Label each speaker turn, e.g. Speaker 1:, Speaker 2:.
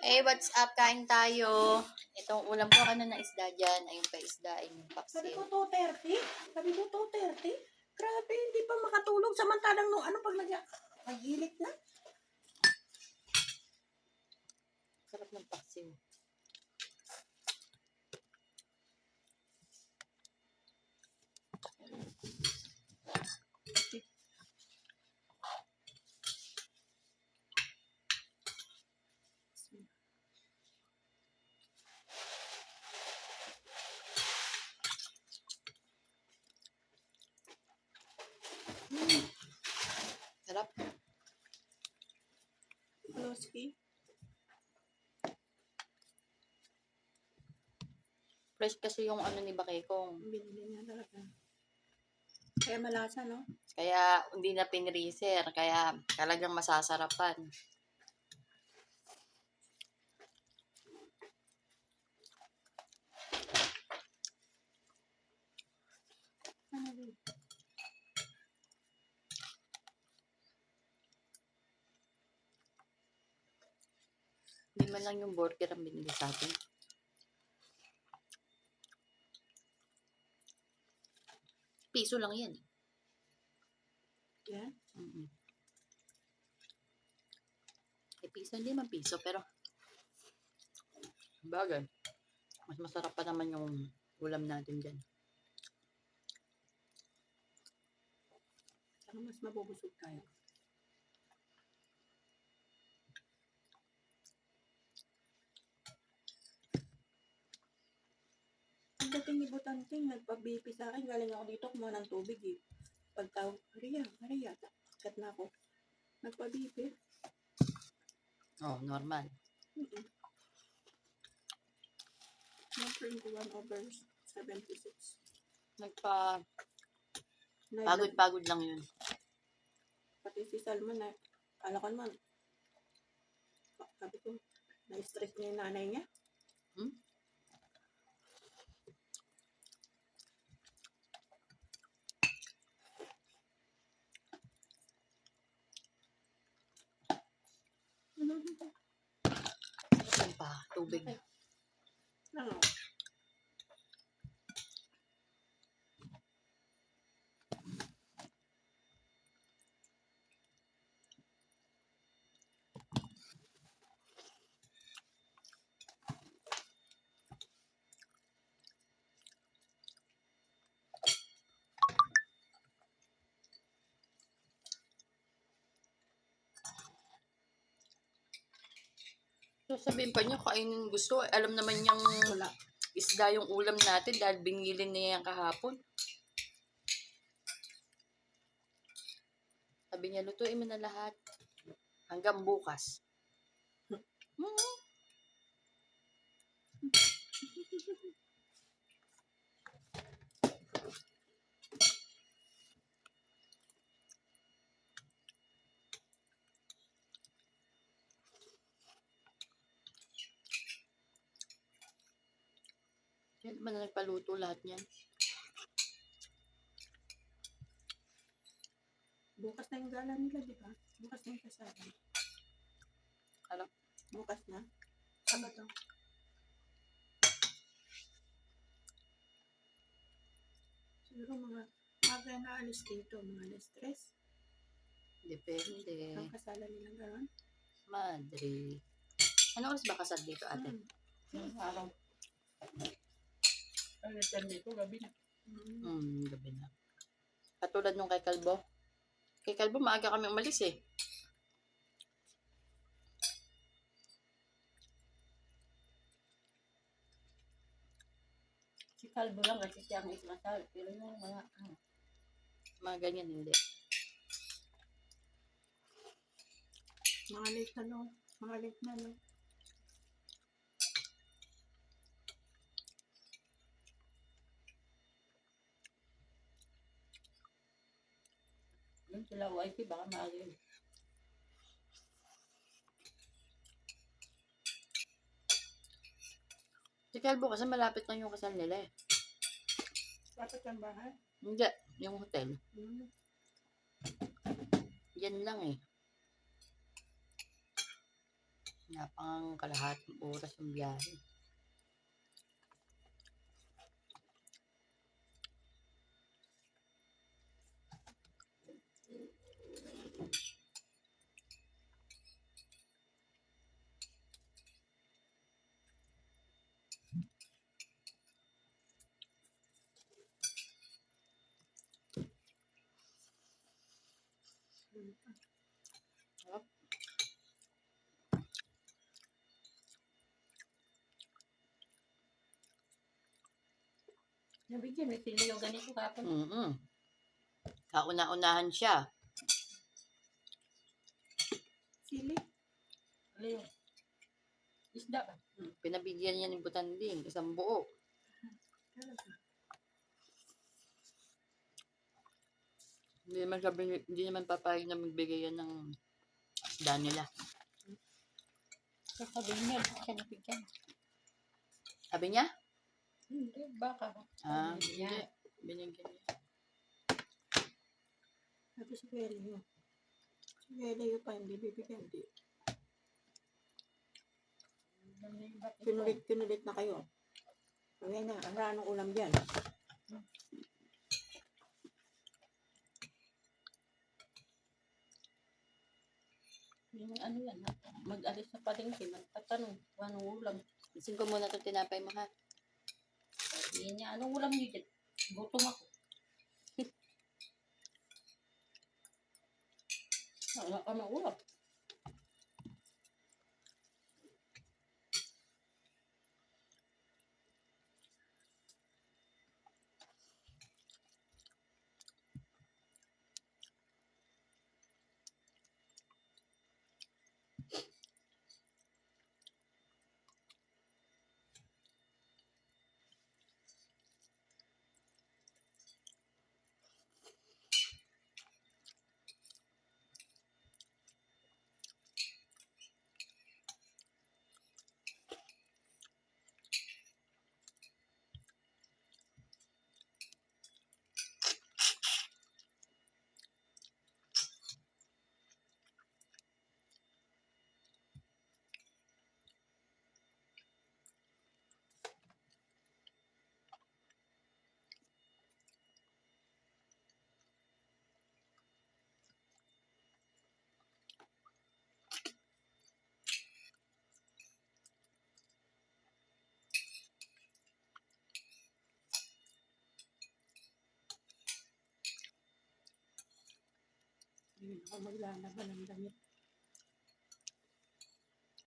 Speaker 1: Hey, what's up? Kain tayo. Itong ulam ko, ano na isda dyan? Ayun pa isda, ayun yung
Speaker 2: Sabi
Speaker 1: paksil.
Speaker 2: ko 2:30. Sabi ko 2:30. Grabe, hindi pa makatulog. Samantalang nung ano pag nag-hilit na.
Speaker 1: Sarap ng paksil. Sarap.
Speaker 2: Paloski.
Speaker 1: Fresh kasi yung ano ni Bakekong.
Speaker 2: Binili niya talaga. Kaya malasa, no?
Speaker 1: Kaya hindi na pinreaser. Kaya talagang masasarapan.
Speaker 2: Ano rin?
Speaker 1: Hindi man lang yung burger ang binili sa atin. Piso lang yan.
Speaker 2: Yan.
Speaker 1: Piso, hindi man piso, pero bagay. Mas masarap pa naman yung ulam natin dyan.
Speaker 2: Saka mas mabubusog tayo. Pagdating ni Butanting, nagpa-BP sa akin. Galing ako dito, kumuha ng tubig eh. Pagtawag, Maria. Kat na ako. Nagpa-BP.
Speaker 1: Oh, normal.
Speaker 2: Nag-21/76.
Speaker 1: Pagod-pagod lang yun.
Speaker 2: Pati si Salmon na, kala ko naman, sabi ko, na-stress niya yung nanay niya.
Speaker 1: Saan pa? Tubig.
Speaker 2: Ano?
Speaker 1: So sabihin pa niya, kainin gusto. Alam naman niyang
Speaker 2: Wala.
Speaker 1: isda yung ulam natin dahil binilin niya yan kahapon. Sabi niya, lutuin mo na lahat. Hanggang bukas. Yan naman na nagpaluto lahat niyan.
Speaker 2: Bukas na yung gala nila, di ba? Bukas na yung kasama.
Speaker 1: Ano?
Speaker 2: Bukas na? Sabado. Siguro mga na alis dito, mga na-stress.
Speaker 1: Depende.
Speaker 2: Ang kasalan nilang gano'n.
Speaker 1: Madre. Ano oras ba kasal dito, ate?
Speaker 2: Yung araw. Ang return dito, gabi na.
Speaker 1: Gabi na. Katulad nung kay Kalbo. Kay Kalbo, maaga kami umalis eh.
Speaker 2: Si Calvo lang kasi siya ang ismasal. Pero yung
Speaker 1: Mga ganyan, hindi.
Speaker 2: mga late na no. Mga late na no. Yung sila YT, baka maaga yun.
Speaker 1: Si Kalbo kasi malapit lang yung kasal nila eh.
Speaker 2: Dapat yung bahay.
Speaker 1: Hindi, yung hotel. Yan lang eh. Wala pang kalahating oras yung biyahe. Sarap.
Speaker 2: Nabigyan may sili yung ganito kapon.
Speaker 1: Kauna-unahan siya.
Speaker 2: Sili? Ano yun? Isda ba?
Speaker 1: Pinabigyan niya ni Butanding, isang buo. Hindi naman papayag na magbigay yan ng isda nila.
Speaker 2: Sasabihin niya, siya nabigyan.
Speaker 1: Sabi niya?
Speaker 2: Hindi, baka.
Speaker 1: Hindi. Binigyan niya.
Speaker 2: Sabi si Kelio. Si Kelio pa hindi bibigyan. Hindi. Kinulit na kayo. Kaya na, anong ulam dyan? Yung ano yan, mag-alis sa palengke, magtatanong, anong ulam?
Speaker 1: Isin ko muna itong tinapay mo ha.
Speaker 2: Sabihin niya, anong ulam niyo dyan? Gutom ako. Wala ka ng ulam. Hindi ako maglalaban ng damit.